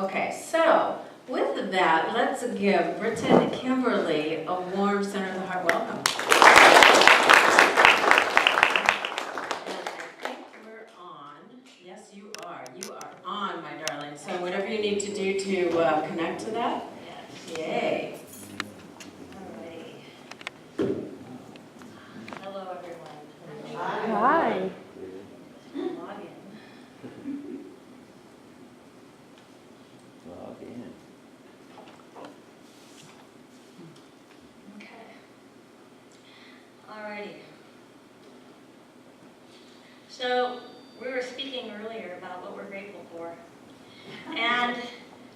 Okay, so with that, let's give Britton and Kimberly a warm center of the heart welcome. And I think we're on. Yes, you are. You are on, my darling. So whatever you need to do to connect to that. Yes. Yay. Alrighty. Hello, everyone. Hi. Log in. Log in. Okay. Alrighty. So, we were speaking earlier about what we're grateful for. And,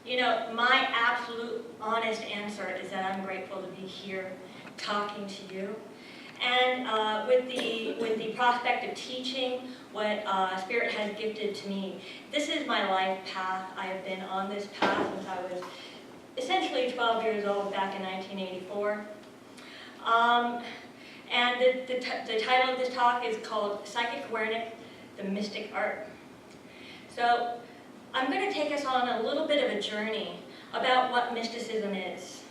you know, my absolute honest answer is that I'm grateful to be here talking to you. And with the prospect of teaching what Spirit has gifted to me, this is my life path. I have been on this path since I was essentially 12 years old back in 1984. And the title of this talk is called Psychic Awareness, the Mystic Art. So I'm going to take us on a little bit of a journey about what mysticism is.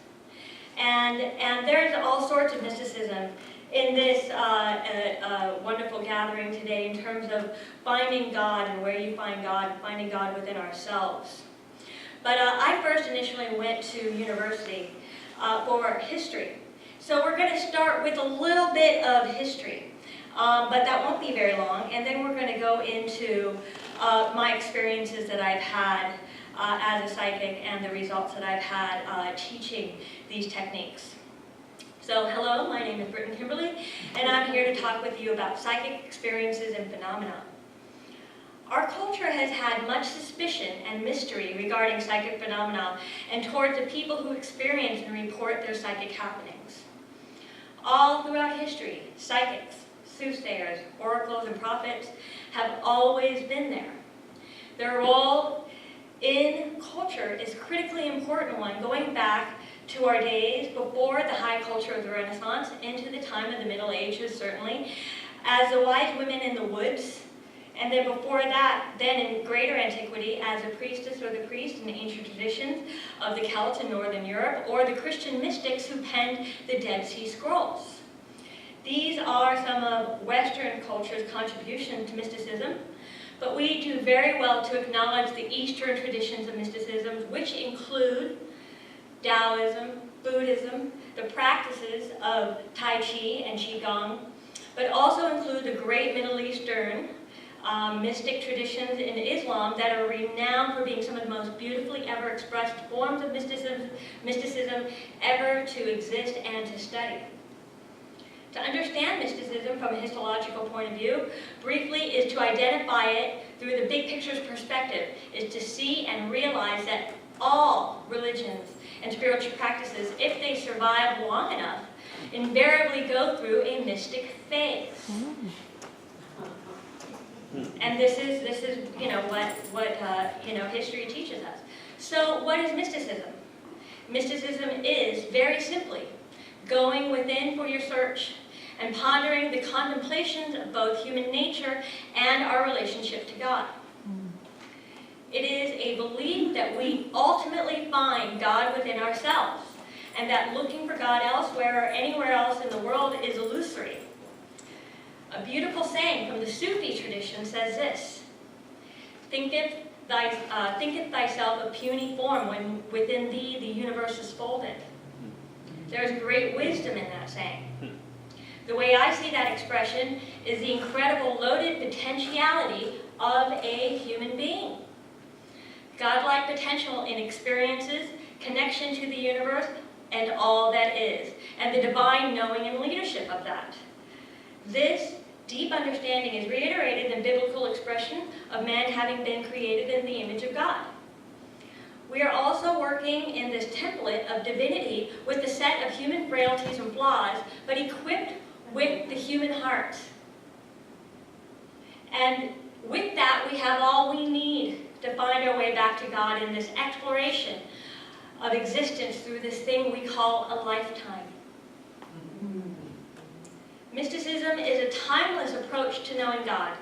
And there's all sorts of mysticism in this wonderful gathering today in terms of finding God and where you find God, finding God within ourselves. But I first initially went to university for history. So we're going to start with a little bit of history, but that won't be very long. And then we're going to go into my experiences that I've had as a psychic and the results that I've had teaching these techniques. So hello, my name is Britton Kimberly, and I'm here to talk with you about psychic experiences and phenomena. Our culture has had much suspicion and mystery regarding psychic phenomena and towards the people who experience and report their psychic happenings. All throughout history, psychics, soothsayers, oracles, and prophets have always been there. Their role in culture is a critically important one, going back to our days before the high culture of the Renaissance, into the time of the Middle Ages, certainly, as the wise women in the woods, and then before that, then in greater antiquity, as a priestess or the priest in the ancient traditions of the Celts in Northern Europe, or the Christian mystics who penned the Dead Sea Scrolls. These are some of Western culture's contribution to mysticism, but we do very well to acknowledge the Eastern traditions of mysticism, which include Taoism, Buddhism, the practices of Tai Chi and Qigong, but also include the great Middle Eastern mystic traditions in Islam that are renowned for being some of the most beautifully ever expressed forms of mysticism ever to exist and to study. To understand mysticism from a histological point of view, briefly, is to identify it through the big picture's perspective, is to see and realize that all religions and spiritual practices, if they survive long enough, invariably go through a mystic phase. And this is what history teaches us. So what is mysticism? Mysticism is, very simply, going within for your search and pondering the contemplations of both human nature and our relationship to God. It is a belief that we ultimately find God within ourselves, and that looking for God elsewhere or anywhere else in the world is illusory. A beautiful saying from the Sufi tradition says this: thinketh thyself a puny form when within thee the universe is folded. There is great wisdom in that saying. The way I see that expression is the incredible loaded potentiality of a human being. Godlike potential in experiences, connection to the universe, and all that is, and the divine knowing and leadership of that. This deep understanding is reiterated in biblical expression of man having been created in the image of God. We are also working in this template of divinity with the set of human frailties and flaws, but equipped with the human heart. And with that, we have all we need to find our way back to God in this exploration of existence through this thing we call a lifetime. Mysticism is a timeless approach to knowing God.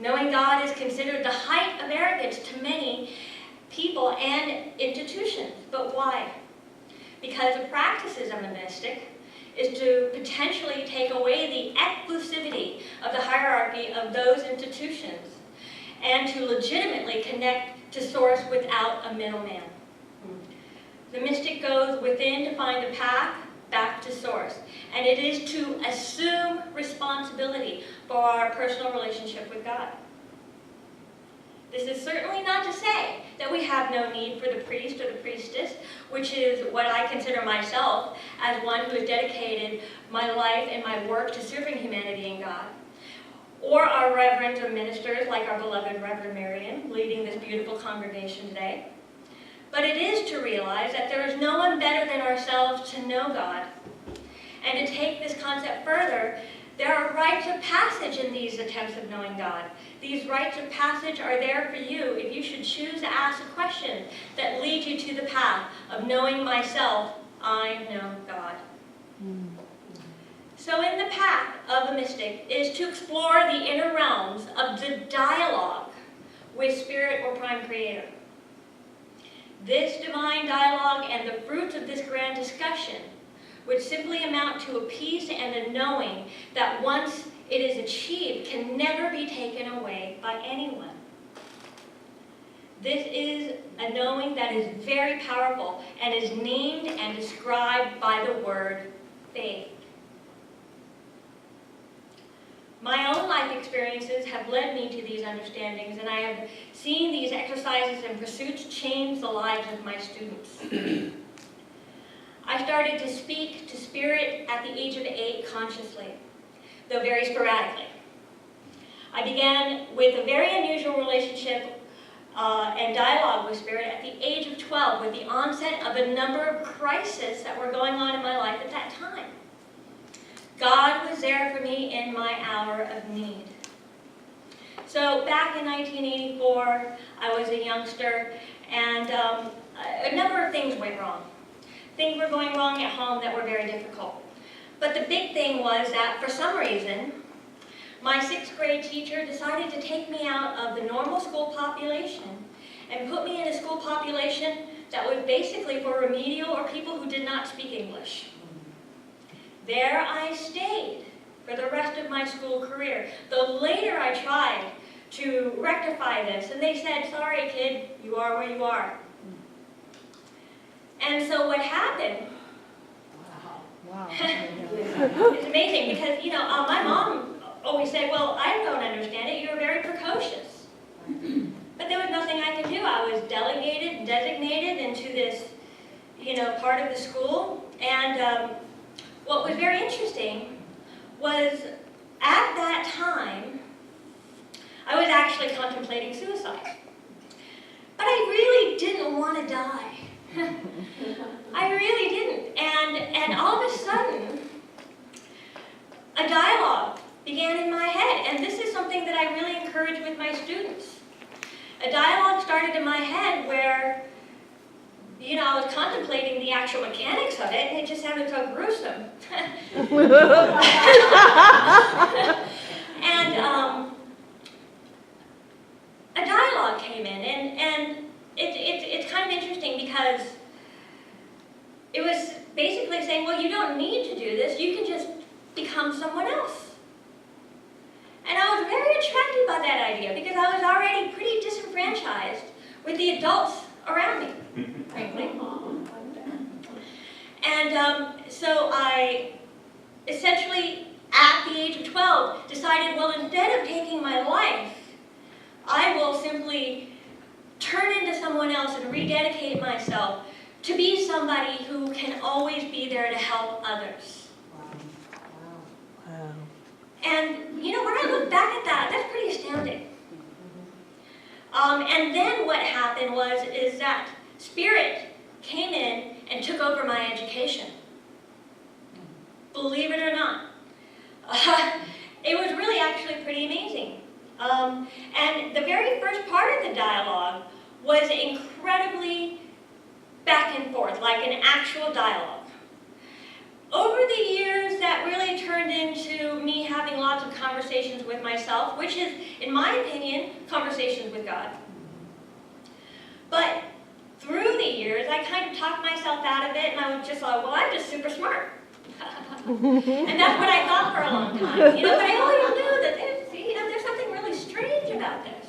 Knowing God is considered the height of arrogance to many people and institutions. But why? Because the practices of a mystic is to potentially take away the exclusivity of the hierarchy of those institutions and to legitimately connect to source without a middleman. The mystic goes within to find a path back to source, and it is to assume responsibility for our personal relationship with God. This is certainly not to say that we have no need for the priest or the priestess, which is what I consider myself as one who has dedicated my life and my work to serving humanity and God. Or our reverends or ministers, like our beloved Reverend Maryum, leading this beautiful congregation today. But it is to realize that there is no one better than ourselves to know God. And to take this concept further, there are rites of passage in these attempts of knowing God. These rites of passage are there for you if you should choose to ask a question that leads you to the path of knowing myself, I know God. So in the path of a mystic is to explore the inner realms of the dialogue with Spirit or Prime Creator. This divine dialogue and the fruits of this grand discussion would simply amount to a peace and a knowing that once it is achieved can never be taken away by anyone. This is a knowing that is very powerful and is named and described by the word faith. My own life experiences have led me to these understandings, and I have seen these exercises and pursuits change the lives of my students. I started to speak to Spirit at the age of 8 consciously, though very sporadically. I began with a very unusual relationship and dialogue with Spirit at the age of 12, with the onset of a number of crises that were going on in my life at that time. God was there for me in my hour of need. So back in 1984, I was a youngster, and a number of things went wrong. Things were going wrong at home that were very difficult. But the big thing was that, for some reason, my 6th grade teacher decided to take me out of the normal school population and put me in a school population that was basically for remedial or people who did not speak English. There I stayed for the rest of my school career, though later I tried to rectify this, and they said, sorry kid, you are where you are. And so what happened, Wow. it's amazing because, my mom always said, well, I don't understand it, you're very precocious. But there was nothing I could do. I was delegated, designated into this, part of the school, and what was very interesting was at that time, I was actually contemplating suicide. But I really didn't want to die. I really didn't. And all of a sudden, a dialogue began in my head. And this is something that I really encourage with my students. A dialogue started in my head where I was contemplating the actual mechanics of it, and it just sounded so gruesome. And a dialogue came in, and it's kind of interesting because it was basically saying, well, you don't need to do this, you can just become someone else. And I was very attracted by that idea because I was already pretty disenfranchised with the adults around me. Frankly. And so I essentially, at the age of 12, decided, well, instead of taking my life, I will simply turn into someone else and rededicate myself to be somebody who can always be there to help others. Wow. And, when I look back at that, that's pretty astounding. And then what happened is that Spirit came in and took over my education. Believe it or not. It was really actually pretty amazing. And the very first part of the dialogue was incredibly back and forth, like an actual dialogue. Over the years, that really turned into me having lots of conversations with myself, which is, in my opinion, conversations with God. But through the years, I kind of talked myself out of it, and I was just like, well, I'm just super smart. And that's what I thought for a long time, but I always knew that there's something really strange about this.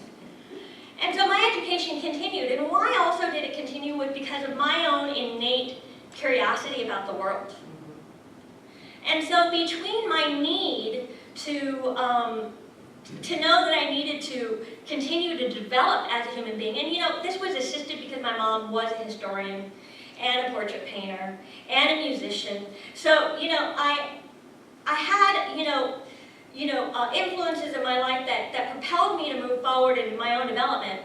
And so my education continued, and why also did it continue was because of my own innate curiosity about the world. And so between my need to know that I needed to continue to develop as a human being, and this was assisted because my mom was a historian and a portrait painter and a musician. So, I had, influences in my life that propelled me to move forward in my own development.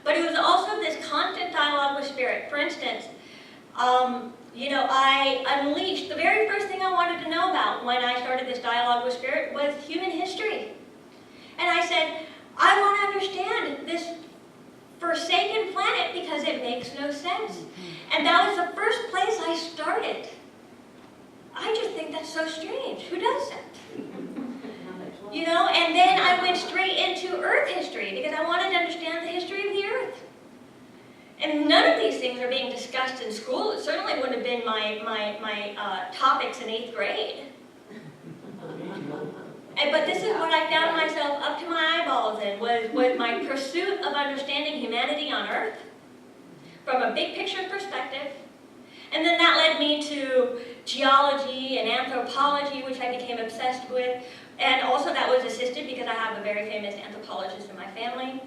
But it was also this constant dialogue with spirit. For instance, I unleashed, the very first thing I wanted to know about when I started this dialogue with spirit was human history. And I said, I want to understand this forsaken planet because it makes no sense. And that was the first place I started. I just think that's so strange. Who does that? And then I went straight into Earth history because I wanted to understand the history of the Earth. And none of these things are being discussed in school. It certainly wouldn't have been my topics in 8th grade. But this is what I found myself up to my eyeballs in, was my pursuit of understanding humanity on Earth from a big picture perspective. And then that led me to geology and anthropology, which I became obsessed with. And also that was assisted because I have a very famous anthropologist in my family.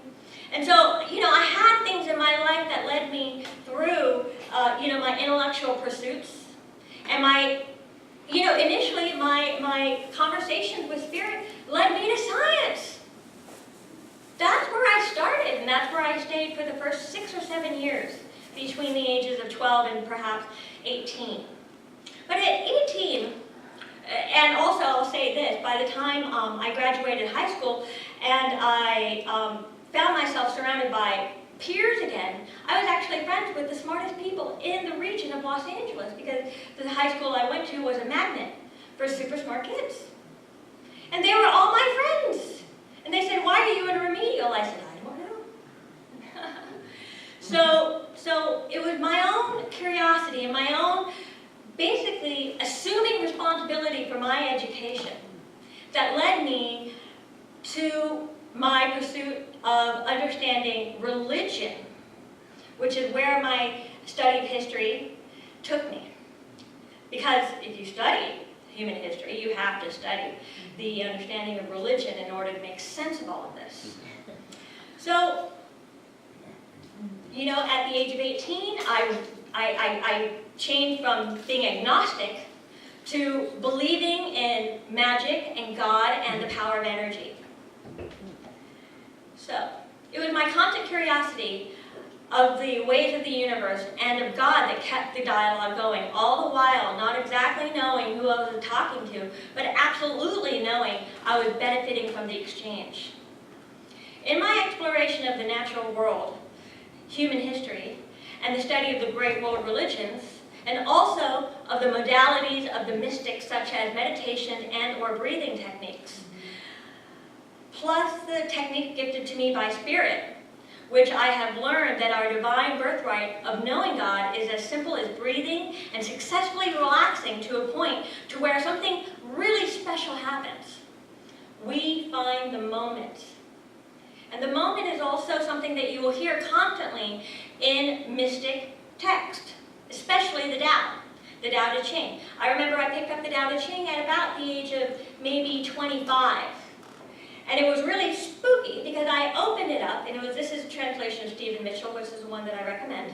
And so, I had things in my life that led me through, my intellectual pursuits. And initially my conversations with spirit led me to science. That's where I started, and that's where I stayed for the first 6 or 7 years, between the ages of 12 and perhaps 18. But at 18, and also I'll say this, by the time I graduated high school and I found myself surrounded by peers again, I was actually friends with the smartest people in the region of Los Angeles because the high school I went to was a magnet for super smart kids. And they were all my friends. And they said, why are you in remedial? I said, I don't know. So it was my own curiosity and my own basically assuming responsibility for my education that led me to my pursuit of understanding religion, which is where my study of history took me. Because if you study human history, you have to study the understanding of religion in order to make sense of all of this. So, at the age of 18, I changed from being agnostic to believing in magic and God and the power of energy. So, it was my constant curiosity of the ways of the universe and of God that kept the dialogue going, all the while not exactly knowing who I was talking to, but absolutely knowing I was benefiting from the exchange. In my exploration of the natural world, human history, and the study of the great world religions, and also of the modalities of the mystics such as meditation and or breathing techniques, plus the technique gifted to me by Spirit, which I have learned that our divine birthright of knowing God is as simple as breathing and successfully relaxing to a point to where something really special happens. We find the moment. And the moment is also something that you will hear constantly in mystic text, especially the Tao Te Ching. I remember I picked up the Tao Te Ching at about the age of maybe 25. And it was really spooky because I opened it up, and this is a translation of Stephen Mitchell, which is the one that I recommend.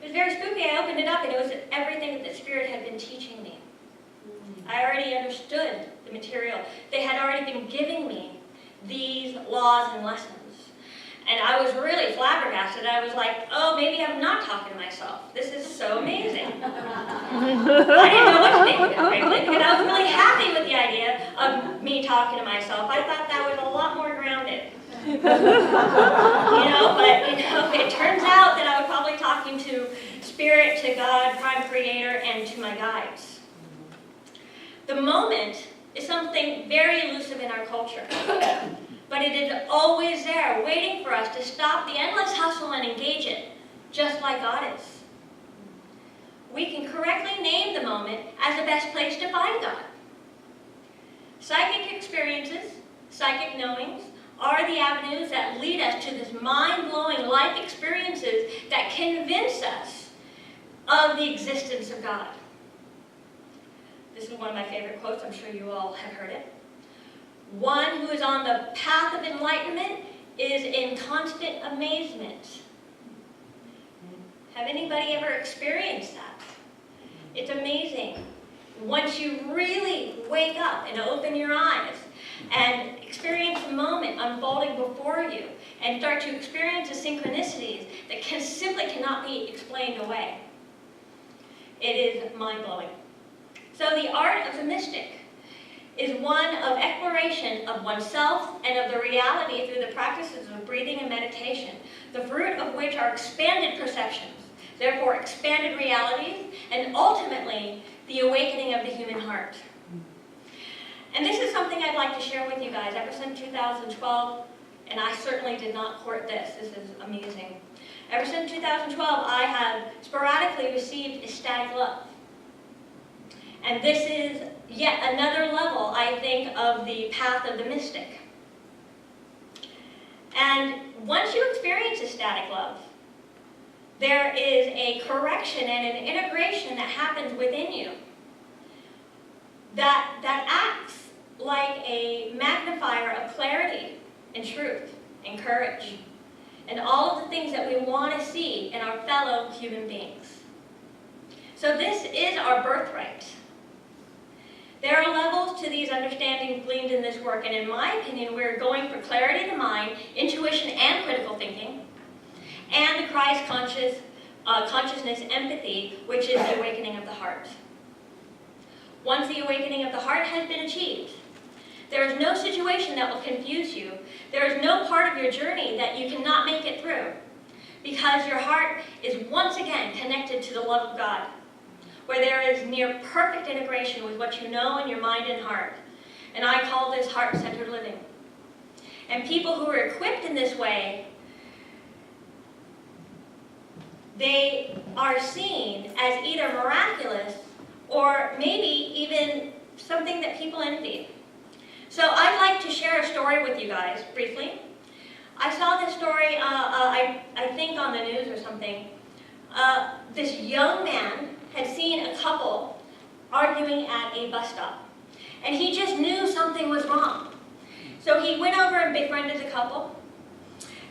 It was very spooky. I opened it up, and it was everything that Spirit had been teaching me. I already understood the material. They had already been giving me these laws and lessons. And I was really flabbergasted. I was like, oh, maybe I'm not talking to myself. This is so amazing. I didn't know what to think of it, frankly, because I was really happy with the idea of me talking to myself. I thought that was a lot more grounded. But it turns out that I was probably talking to Spirit, to God, Prime Creator, and to my guides. The moment is something very elusive in our culture. but it is always there, waiting for us to stop the endless hustle and engage it, just like God is. We can correctly name the moment as the best place to find God. Psychic experiences, psychic knowings, are the avenues that lead us to this mind-blowing life experiences that convince us of the existence of God. This is one of my favorite quotes. I'm sure you all have heard it. One who is on the path of enlightenment is in constant amazement. Have anybody ever experienced that? It's amazing. Once you really wake up and open your eyes and experience the moment unfolding before you and start to experience the synchronicities that simply cannot be explained away. It is mind-blowing. So the art of the mystic is one of exploration of oneself and of the reality through the practices of breathing and meditation, the fruit of which are expanded perceptions, therefore expanded realities, and ultimately the awakening of the human heart. And this is something I'd like to share with you guys. Ever since 2012, and I certainly did not court this. This is amazing. Ever since 2012, I have sporadically received ecstatic love. And this is yet another level, I think, of the path of the mystic. And once you experience ecstatic love, there is a correction and an integration that happens within you that acts like a magnifier of clarity and truth and courage and all of the things that we want to see in our fellow human beings. So this is our birthright. There are levels to these understandings gleaned in this work, and in my opinion, we're going for clarity of the mind, intuition and critical thinking, and the Christ consciousness empathy, which is the awakening of the heart. Once the awakening of the heart has been achieved, there is no situation that will confuse you. There is no part of your journey that you cannot make it through, because your heart is once again connected to the love of God, where there is near perfect integration with what you know in your mind and heart. And I call this heart-centered living. And people who are equipped in this way, they are seen as either miraculous or maybe even something that people envy. So I'd like to share a story with you guys, briefly. I saw this story, I think on the news or something. This young man had seen a couple arguing at a bus stop. And he just knew something was wrong. So he went over and befriended the couple.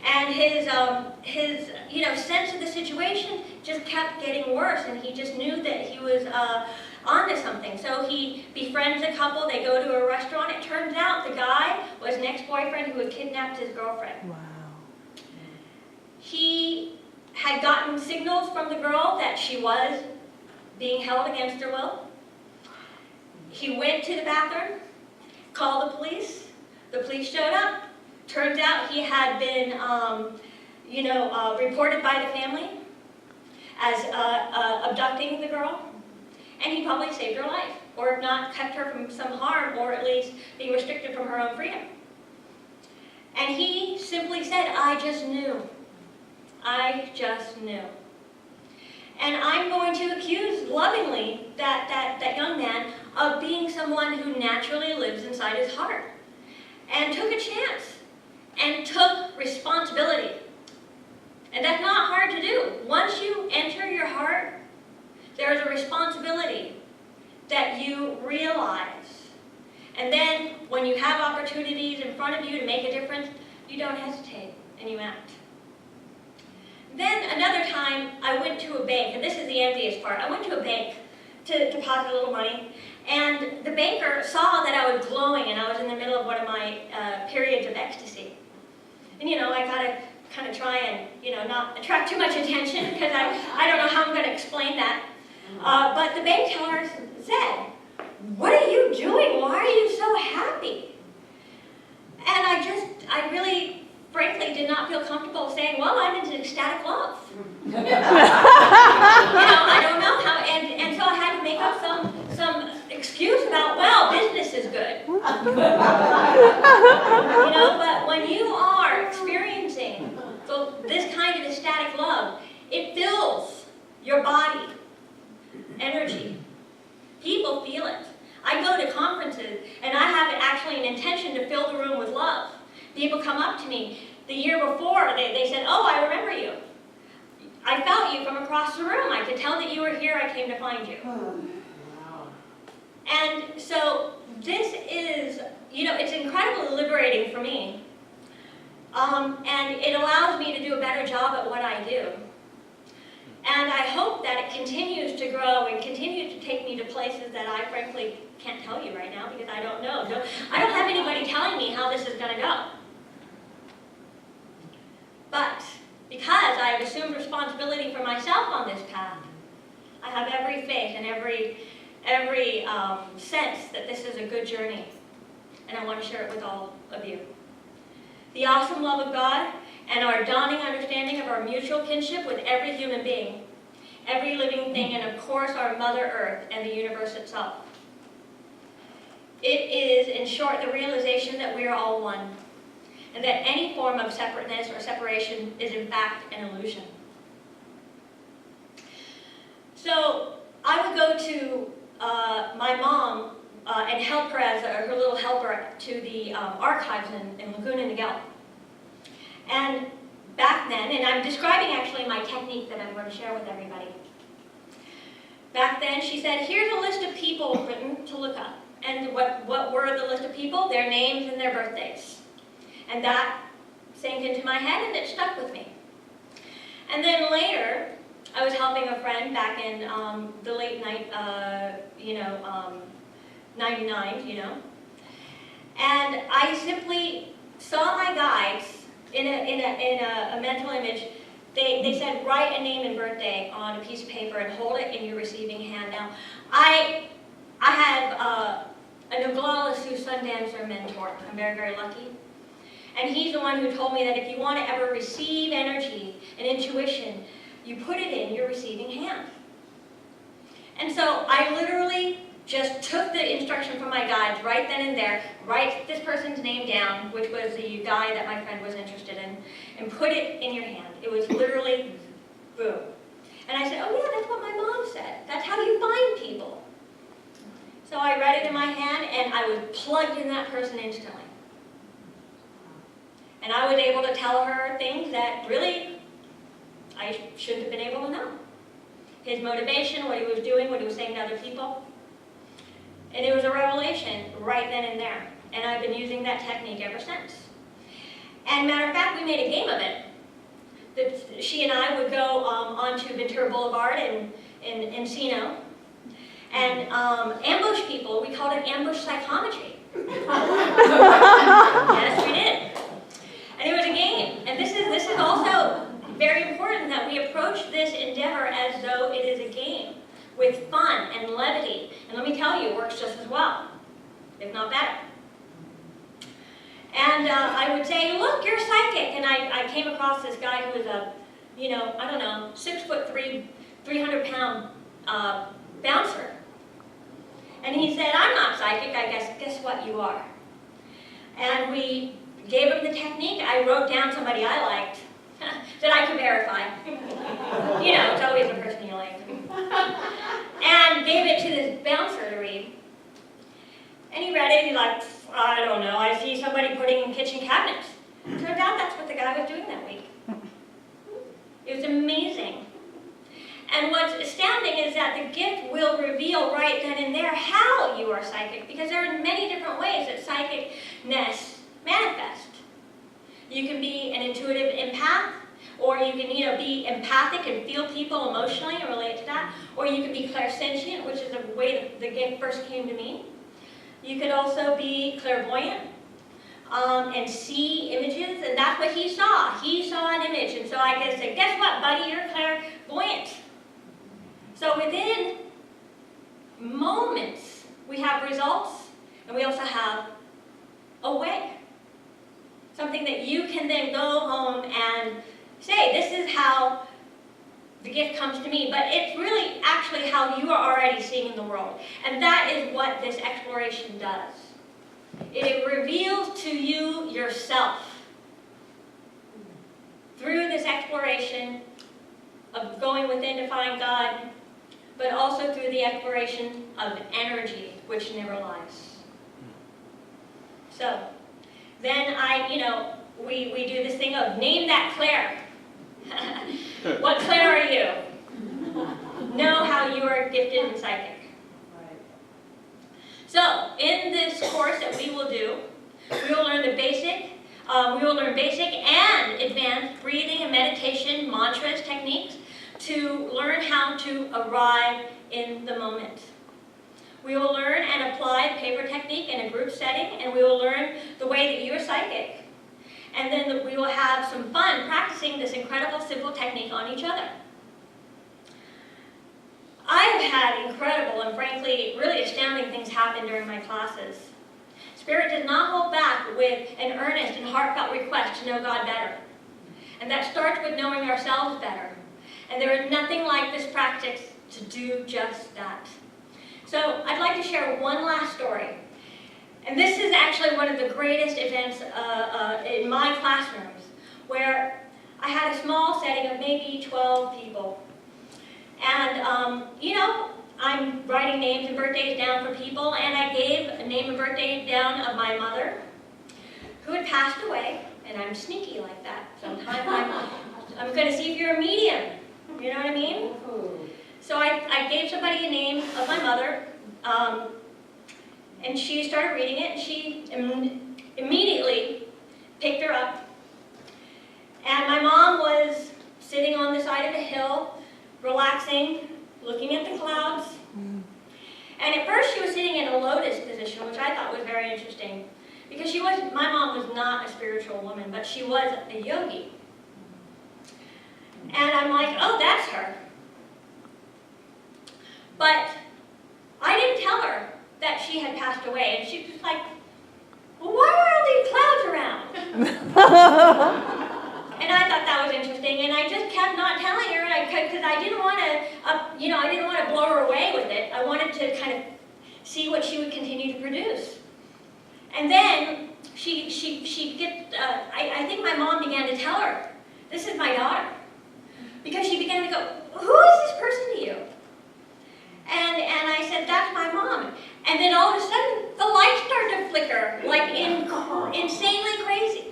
And his sense of the situation just kept getting worse, and he just knew that he was onto something. So he befriends a couple, they go to a restaurant. It turns out the guy was an ex-boyfriend who had kidnapped his girlfriend. Wow. He had gotten signals from the girl that she was being held against her will. He went to the bathroom, called the police. The police showed up. Turns out he had been, reported by the family as abducting the girl, and he probably saved her life, or if not, kept her from some harm, or at least being restricted from her own freedom. And he simply said, "I just knew. I just knew." And I'm going to accuse lovingly that young man of being someone who naturally lives inside his heart and took a chance and took responsibility. And that's not hard to do. Once you enter your heart, there is a responsibility that you realize. And then when you have opportunities in front of you to make a difference, you don't hesitate and you act. Then another time I went to a bank, and this is the envious part. I went to a bank to deposit a little money, and the banker saw that I was glowing and I was in the middle of one of my periods of ecstasy. And I gotta kind of try and not attract too much attention, because I don't know how I'm going to explain that. But the bank teller said, "What are you doing? Why are you so happy?" And I really, frankly, did not feel comfortable saying, "Well, I'm in ecstatic love." I don't know how, and so I had to make up some excuse about, well, business is good. But I felt you from across the room. I could tell that you were here. I came to find you. Wow. And so this is, it's incredibly liberating for me. And it allows me to do a better job at what I do. And I hope that it continues to grow and continues to take me to places that I frankly can't tell you right now because I don't know. I don't have anybody telling me how this is going to go. But because I have assumed responsibility for myself on this path, I have every faith and every sense that this is a good journey. And I want to share it with all of you. The awesome love of God and our dawning understanding of our mutual kinship with every human being, every living thing, and of course our Mother Earth and the universe itself. It is, in short, the realization that we are all one, and that any form of separateness or separation is in fact an illusion. So I would go to my mom and help her as her little helper to the archives in Laguna Niguel. And back then, and I'm describing actually my technique that I'm going to share with everybody. Back then, she said, here's a list of people written to look up. And what were the list of people? Their names and their birthdays. And that sank into my head and it stuck with me. And then later, I was helping a friend back in the late night, 99, And I simply saw my guides in a mental image. They said, write a name and birthday on a piece of paper and hold it in your receiving hand. Now, I have an Oglala Sioux Sundancer mentor. I'm very, very lucky. And he's the one who told me that if you want to ever receive energy and intuition, you put it in your receiving hand. And so I literally just took the instruction from my guides right then and there, write this person's name down, which was the guy that my friend was interested in, and put it in your hand. It was literally boom. And I said, oh yeah, that's what my mom said. That's how you find people. So I read it in my hand, and I was plugged in that person instantly. And I was able to tell her things that really I shouldn't have been able to know. His motivation, what he was doing, what he was saying to other people. And it was a revelation right then and there. And I've been using that technique ever since. And matter of fact, we made a game of it. That she and I would go onto Ventura Boulevard in Encino and ambush people. We called it ambush psychometry. Yes, we did. And it was a game. And this is also very important that we approach this endeavor as though it is a game with fun and levity. And let me tell you, it works just as well, if not better. And I would say, look, you're psychic. And I came across this guy who was a, 6'3", 300-pound bouncer. And he said, I'm not psychic, I guess what you are. And we gave him the technique. I wrote down somebody I liked that I can verify. It's always the person you like. And gave it to this bouncer to read. And he read it, he's like, I don't know, I see somebody putting in kitchen cabinets. Turned out that's what the guy was doing that week. It was amazing. And what's astounding is that the gift will reveal right then and there how you are psychic, because there are many different ways that psychicness manifests. You can be an intuitive empath, or you can be empathic and feel people emotionally and relate to that, or you can be clairsentient, which is the way that the gift first came to me. You could also be clairvoyant and see images, and that's what he saw. He saw an image, and so I could say, guess what, buddy, you're clairvoyant. So within moments, we have results, and we also have a way. Something that you can then go home and say, this is how the gift comes to me, but it's really actually how you are already seeing the world. And that is what this exploration does. It reveals to you yourself through this exploration of going within to find God, but also through the exploration of energy, which never lies. So, then we do this thing of name that Claire. What Claire are you. Know how you are gifted and psychic. So, in this course that we will do, we will learn basic and advanced breathing and meditation, mantras, techniques to learn how to arrive in the moment. We will learn and apply paper technique in a group setting, and we will learn the way that you're psychic. And then we will have some fun practicing this incredible simple technique on each other. I've had incredible and frankly really astounding things happen during my classes. Spirit does not hold back with an earnest and heartfelt request to know God better. And that starts with knowing ourselves better. And there is nothing like this practice to do just that. So I'd like to share one last story. And this is actually one of the greatest events in my classrooms, where I had a small setting of maybe 12 people. And, you know, I'm writing names and birthdays down for people, and I gave a name and birthday down of my mother, who had passed away, and I'm sneaky like that. Sometimes I'm going to see if you're a medium, you know what I mean? So I gave somebody a name of my mother, and she started reading it, and she immediately picked her up. And my mom was sitting on the side of a hill, relaxing, looking at the clouds. And at first she was sitting in a lotus position, which I thought was very interesting. Because my mom was not a spiritual woman, but she was a yogi. And I'm like, oh, that's her. But I didn't tell her that she had passed away. And she was like, well, why are all these clouds around? And I thought that was interesting, and I just kept not telling her, because I didn't want to, you know, I didn't want to blow her away with it. I wanted to kind of see what she would continue to produce. And then I think my mom began to tell her, this is my daughter, because she began to go, who is this person to you? And I said, that's my mom. And then all of a sudden, the lights started to flicker, like insanely crazy.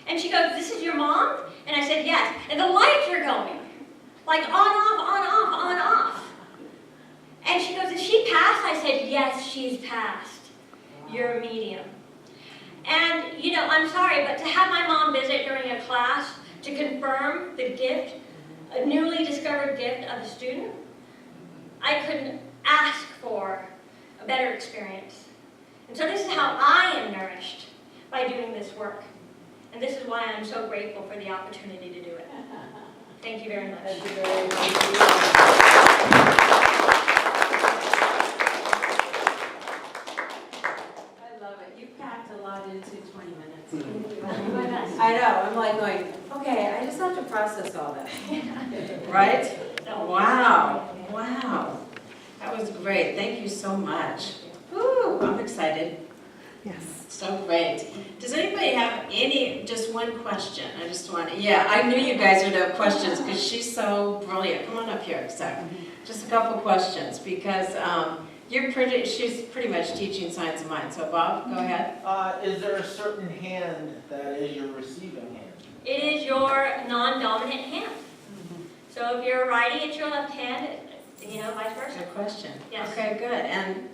And she goes, this is your mom? And I said, yes. And the lights are going, like on, off, on, off, on, off. And she goes, is she passed? I said, yes, she's passed. You're a medium. And, you know, I'm sorry, but to have my mom visit during a class to confirm the gift, a newly discovered gift of a student, I couldn't ask for a better experience. And so this is how I am nourished by doing this work. And this is why I'm so grateful for the opportunity to do it. Thank you very much. Thank you very much. I love it. You packed a lot into 20 minutes. I know. I'm like going, okay, I just have to process all that. Right? Wow. Wow. That was great. Thank you so much. Woo, I'm excited. Yes. So great. Does anybody have just one question? I just want to, yeah, I knew you guys would have questions because she's so brilliant. Come on up here, so just a couple questions because she's pretty much teaching science of mind. So Bob, go ahead. Is there a certain hand that is your receiving hand? It is your non-dominant hand. So if you're righty, it's your left hand, you know, vice versa. Good question. Yes. Okay, good. And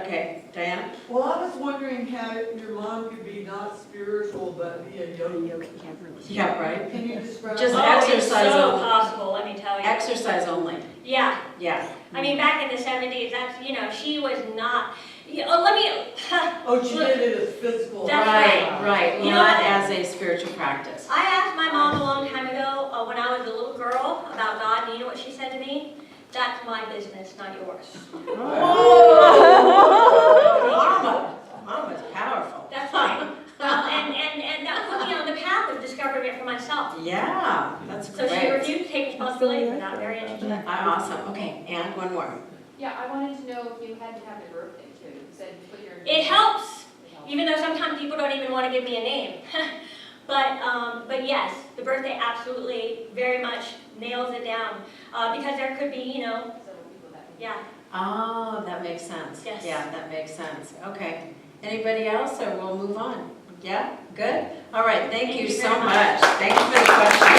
okay, Diana? Well, I was wondering how your mom could be not spiritual but be a yogi. Yeah, right. Can you describe Just that? It's exercise so only. possible, let me tell you. Exercise only. Yeah. Yeah. I mean, back in the 70s, that's, you know, she was not, let me, Oh, she did it as physical. That's Right. You know Not what? as a spiritual practice. I asked my mom a long time ago, when I was a little girl, about God, and you know what she said to me? That's my business, not yours. Mama's powerful. That's right. Well, and that put me on the path of discovering it for myself. Yeah, that's So she great. refused to take responsibility for that. Very interesting. Awesome. Okay, and one more. Yeah, I wanted to know if you had to have a birthday too. You said you put your. It helps, even though sometimes people don't even want to give me a name. But yes, the birthday absolutely very much nails it down. Because there could be, you know, Several people that. yeah. Oh, that makes sense. Yes. Yeah, that makes sense. Okay. Anybody else, or we'll move on? Yeah? Good? All right, thank you Thank you so very much. Thank you for the question.